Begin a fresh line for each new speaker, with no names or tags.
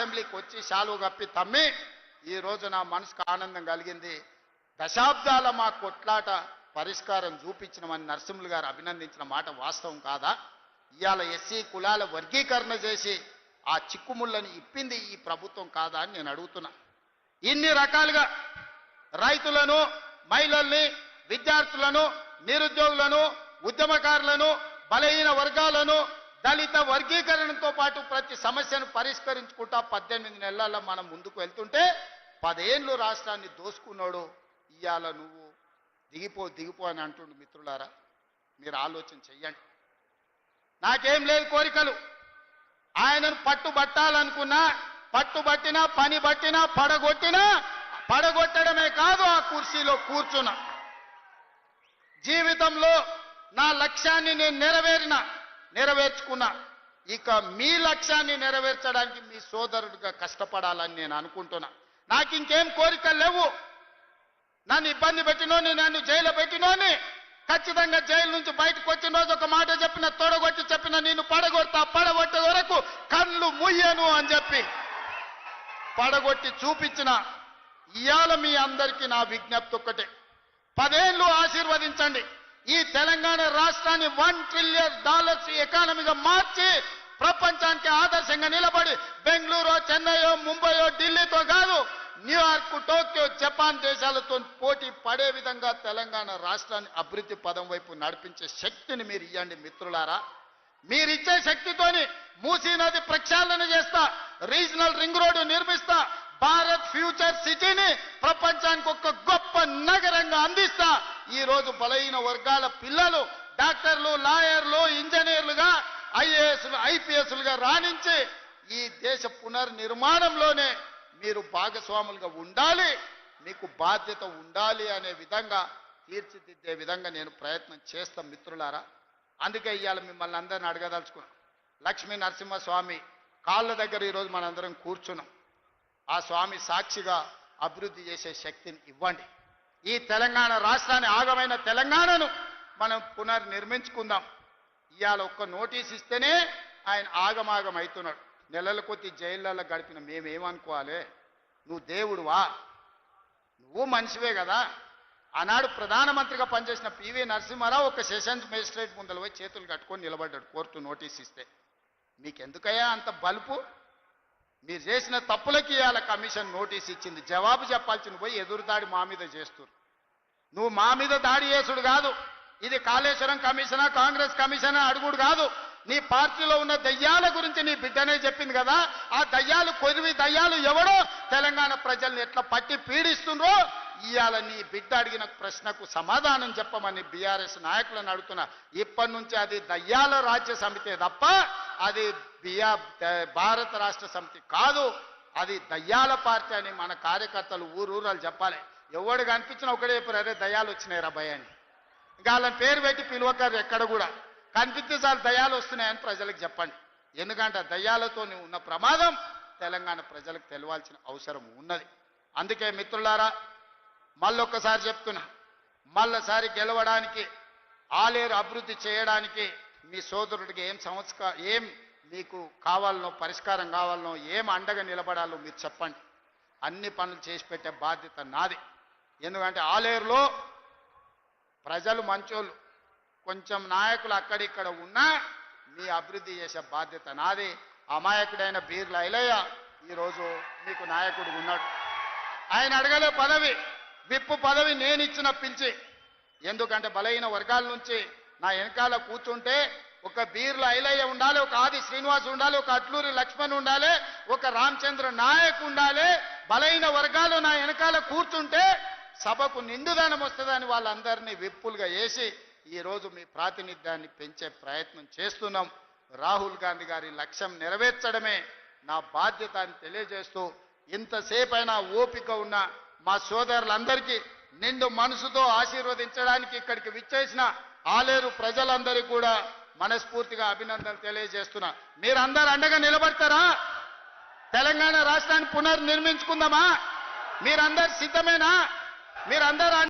అసెంబ్లీకి వచ్చి శాలువ కప్పి తమ్మి ఈ రోజు నా మనసుకు ఆనందం కలిగింది. దశాబ్దాల మా కొట్లాట పరిష్కారం చూపించినమని నరసింహులు గారు అభినందించిన మాట వాస్తవం కాదా? ఇవాళ ఎస్సీ కులాల వర్గీకరణ చేసి ఆ చిక్కుముళ్ళని ఇప్పింది ఈ ప్రభుత్వం కాదా అని నేను అడుగుతున్నా. ఇన్ని రకాలుగా రైతులను, మహిళల్ని, విద్యార్థులను, నిరుద్యోగులను, ఉద్యమకారులను, బలహీన వర్గాలను, దళిత వర్గీకరణతో పాటు ప్రతి సమస్యను పరిష్కరించుకుంటా 18 నెలల్లో మనం ముందుకు వెళ్తుంటే 10 ఏళ్ళు రాష్ట్రాన్ని దోసుకున్నాడు. ఇవాళ నువ్వు దిగిపో అని అంటుండు. మిత్రులారా, మీరు ఆలోచన చెయ్యండి. నాకేం లేదు కోరికలు. ఆయనను పట్టుబట్టాలనుకున్నా, పట్టుబట్టినా, పని పట్టినా, పడగొట్టడమే కాదు ఆ కుర్చీలో కూర్చున్నా. జీవితంలో నా లక్ష్యాన్ని నేను నెరవేర్చుకున్నా. ఇక మీ లక్ష్యాన్ని నెరవేర్చడానికి మీ సోదరుడిగా కష్టపడాలని నేను అనుకుంటున్నా. నాకు ఇంకేం కోరికలు లేవు. నన్ను ఇబ్బంది పెట్టినోని, నన్ను జైలు పెట్టినోని ఖచ్చితంగా జైలు నుంచి బయటకు వచ్చిన రోజు ఒక మాట చెప్పిన, తొడగొట్టి చెప్పిన, నిన్ను పడగొట్టే వరకు కళ్ళు ముయ్యను అని చెప్పి పడగొట్టి చూపించిన. ఇవాళ మీ అందరికీ నా విజ్ఞప్తి ఒక్కటే, 10 ఏళ్ళు ఆశీర్వదించండి. ఈ తెలంగాణ రాష్ట్రాన్ని $1 ట్రిలియన్ ఎకానమీగా మార్చి ప్రపంచానికి ఆదర్శంగా నిలబడి బెంగళూరు, చెన్నైయో, ముంబైయో, ఢిల్లీతో కాదు, న్యూయార్క్, టోక్యో, జపాన్ దేశాలతో పోటీ పడే విధంగా తెలంగాణ రాష్ట్రాన్ని అభివృద్ధి పదం వైపు నడిపించే శక్తిని మీరు ఇవ్వండి మిత్రులారా. మీరిచ్చే శక్తితోని మూసీ నది ప్రక్షాళన చేస్తా, రీజనల్ రింగ్ రోడ్డు నిర్మిస్తా, భారత్ ఫ్యూచర్ సిటీని ప్రపంచానికి ఒక గొప్ప నగరంగా అందిస్తా. ఈ రోజు బలహీన వర్గాల పిల్లలు డాక్టర్లు, లాయర్లు, ఇంజనీర్లుగా, ఐఏఎస్లు, ఐపీఎస్లుగా రాణించి ఈ దేశ పునర్నిర్మాణంలోనే మీరు భాగస్వాములుగా ఉండాలి, మీకు బాధ్యత ఉండాలి అనే విధంగా తీర్చిదిద్దే విధంగా నేను ప్రయత్నం చేస్తాం మిత్రులారా. అందుకే ఇవాళ మిమ్మల్ని అందరిని అడగదలుచుకున్నాం. లక్ష్మీ నరసింహస్వామి కాళ్ళ దగ్గర ఈరోజు మనందరం కూర్చున్నాం. ఆ స్వామి సాక్షిగా అభివృద్ధి చేసే శక్తిని ఇవ్వండి. ఈ తెలంగాణ రాష్ట్రాన్ని, ఆగమైన తెలంగాణను మనం పునర్నిర్మించుకుందాం. ఇవాళ ఒక్క నోటీస్ ఇస్తేనే ఆయన ఆగమాగం అవుతున్నాడు. నెలల కొద్ది జైళ్ళల్లో గడిపిన మేమేమనుకోవాలి? నువ్వు దేవుడువా? నువ్వు మనిషివే కదా. ఆనాడు ప్రధానమంత్రిగా పనిచేసిన పివి నరసింహారావు ఒక సెషన్స్ మేజిస్ట్రేట్ ముందర పోయి చేతులు కట్టుకొని నిలబడ్డాడు కోర్టు నోటీస్ ఇస్తే. మీకెందుకయ్యా అంత బలుపు? మీరు చేసిన తప్పులకి ఇవాళ కమిషన్ నోటీస్ ఇచ్చింది. జవాబు చెప్పాల్సింది పోయి ఎదురుదాడి మా మీద చేస్తున్నారు. నువ్వు మా మీద దాడి చేసుడు కాదు, ఇది కాళేశ్వరం కమిషనా, కాంగ్రెస్ కమిషనా అడుగుడు కాదు. నీ పార్టీలో ఉన్న దయ్యాల గురించి నీ బిడ్డనే చెప్పింది కదా. ఆ దయ్యాలు, కొరివి దయ్యాలు ఎవడో తెలంగాణ ప్రజల్ని ఎట్లా పట్టి పీడిస్తుండ్రో ఇవాళ నీ బిడ్డ అడిగిన ప్రశ్నకు సమాధానం చెప్పమని బీఆర్ఎస్ నాయకులను అడుగుతున్నా. ఇప్పటి నుంచి అది దయ్యాల రాజ్య సమితే తప్ప అది భారత రాష్ట్ర సమితి కాదు, అది దయ్యాల పార్టీ అని మన కార్యకర్తలు ఊరూరాలు చెప్పాలి. ఎవడు కనిపించినా ఒకటే చెప్పారు, అరే దయ్యాలు వచ్చినాయి రా భయ అని. ఇంకా వాళ్ళని పేరు పెట్టి పిలువకారు ఎక్కడ కూడా. కనిపిస్తే చాలు దయ్యాలు వస్తున్నాయని ప్రజలకు చెప్పండి. ఎందుకంటే దయ్యాలతో ఉన్న ప్రమాదం తెలంగాణ ప్రజలకు తెలవాల్సిన అవసరం ఉన్నది. అందుకే మిత్రులారా, మళ్ళొక్కసారి చెప్తున్నా, మళ్ళసారి గెలవడానికి, ఆలేరు అభివృద్ధి చేయడానికి మీ సోదరుడికి ఏం మీకు కావాలనో, పరిష్కారం కావాలనో, ఏం అండగా నిలబడాలో మీరు చెప్పండి. అన్ని పనులు చేసి పెట్టే బాధ్యత నాది. ఎందుకంటే ఆలేరులో ప్రజలు మంచోళ్ళు, కొంచెం నాయకులు అక్కడిక్కడ ఉన్నా మీ అభివృద్ధి చేసే బాధ్యత నాది. అమాయకుడైన బీర్ల ఐలయ్య ఈరోజు మీకు నాయకుడు ఉన్నాడు. ఆయన అడగలే పదవి, విప్పు పదవి నేను ఇచ్చిన పిలిచి. ఎందుకంటే బలహీన వర్గాల నుంచి నా వెనకాల కూర్చుంటే ఒక బీర్ల ఐలయ్య ఉండాలి, ఒక ఆది శ్రీనివాస్ ఉండాలి, ఒక అట్లూరి లక్ష్మణ్ ఉండాలి, ఒక రామచంద్ర నాయక్ ఉండాలి. బలహీన వర్గాలు నా వెనకాల కూర్చుంటే సభకు నిండుదనం వస్తుందని వాళ్ళందరినీ విప్పులుగా వేసి ఈరోజు మీ ప్రాతినిధ్యాన్ని పెంచే ప్రయత్నం చేస్తున్నాం. రాహుల్ గాంధీ గారి లక్ష్యం నెరవేర్చడమే నా బాధ్యత అని తెలియజేస్తూ, ఇంతసేపైనా ఓపిక ఉన్న మా సోదరులందరికీ నిండు మనసుతో ఆశీర్వదించడానికి ఇక్కడికి విచ్చేసిన ఆలేరు ప్రజలందరికీ కూడా మనస్ఫూర్తిగా అభినందనలు తెలియజేస్తున్నా. మీరందరూ అండగా నిలబడతారా? తెలంగాణ రాష్ట్రాన్ని పునర్నిర్మించుకుందామా? మీరందరూ సిద్ధమేనా? మీరందరూ